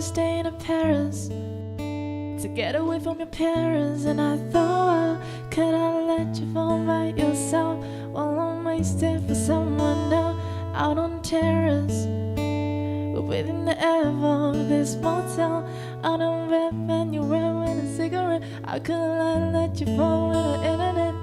was staying in Paris to get away from your parents, and I thought, could I let you fall by yourself while I'm wasted for someone else out on terrace? We're within the air of this motel, out on bed and you're wearing a cigarette. How could I let you fall on the internet?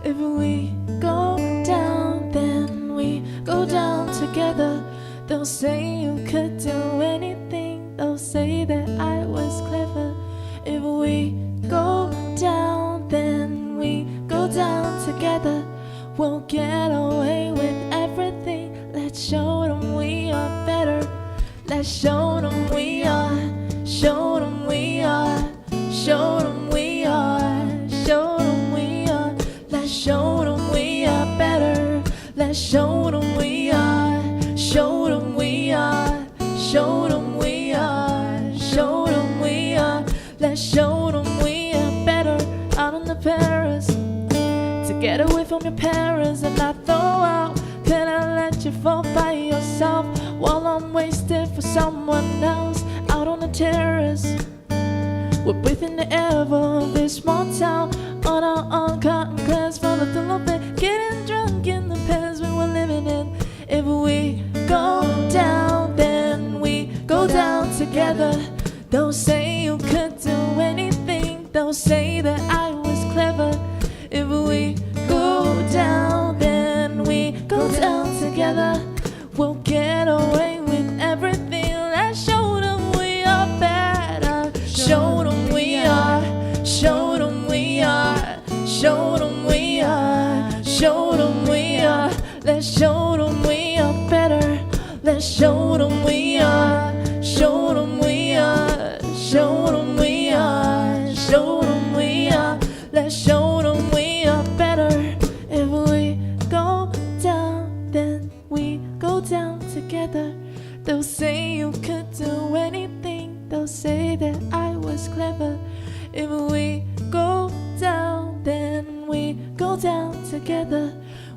If we go down, then we go down together. They'll say you could do anything, they'll say that I was clever. If we go down, then we go down together. We'll get away with everything. Let's show them we are better. Let's show them we are. Show them we are. Show them we are. Show them we are. Let's show them we are better. Let's show them we are. Show them we are. Show them we are. Show them we are. Let's show them we are better. Out in the Paris to get away from your parents, and I thought, could I let you fall by yourself while I'm wasted for someone else out on the terrace? We're breathing the air of this small town on our own cotton class full of pillow bed, getting drunk in the pens we were living in. If we go down, then we go down together. Don't say you could do anything, don't say that I was clever. If we go down, then we go down together. We'll get away with everything. Let's show them we are better. Show them we are. Show them we are. Show them we are. Show them we are. Let's show them we are better. Let's show them we are. Show them we are. Show them we are. Show them we are. Let's show them we are better. If we go down, then we go down together. They'll say you could do anything, they'll say that I was clever. If we go down, then we go down together.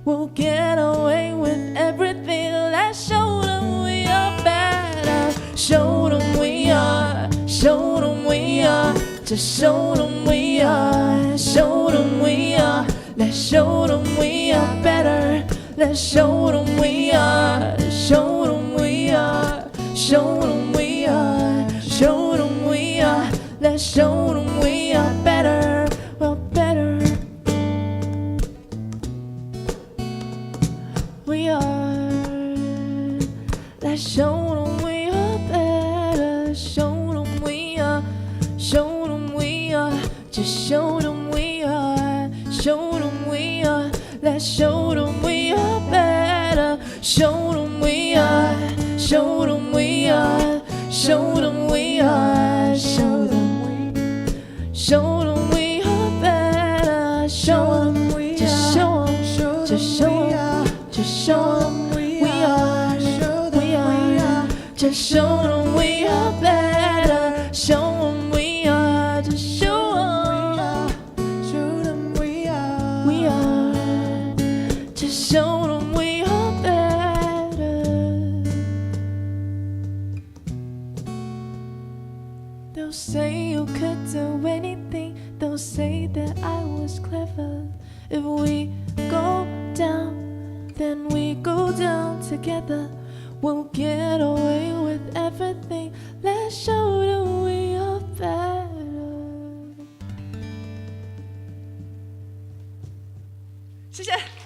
We'll get away with everything. Let's show them we are better. Show them we are. Show them we are. Just show them we are. Show them we are. Let's show them we are better. Let's show them we are. Show them we are. Show them we are. Show them we are. Let's show them we are better. Well, better. We are. Let's show them we are better. Show them we are. Show them we are. Just show them we are. Show them we are. Let's show them we are better. Show them we are. Show them we are. Show them we are. Show them we. Show them we are better. Show them we are. Just show them. Just show them. Just show them we are. We are. Just show them we are better. Show them we are. Just show them. Show them we are. We are. Just show them we are better. They'll say you could do anything, they'll say that I was clever. If we go down, then we go down together. We'll get away with everything. Let's show them we are better. 谢谢。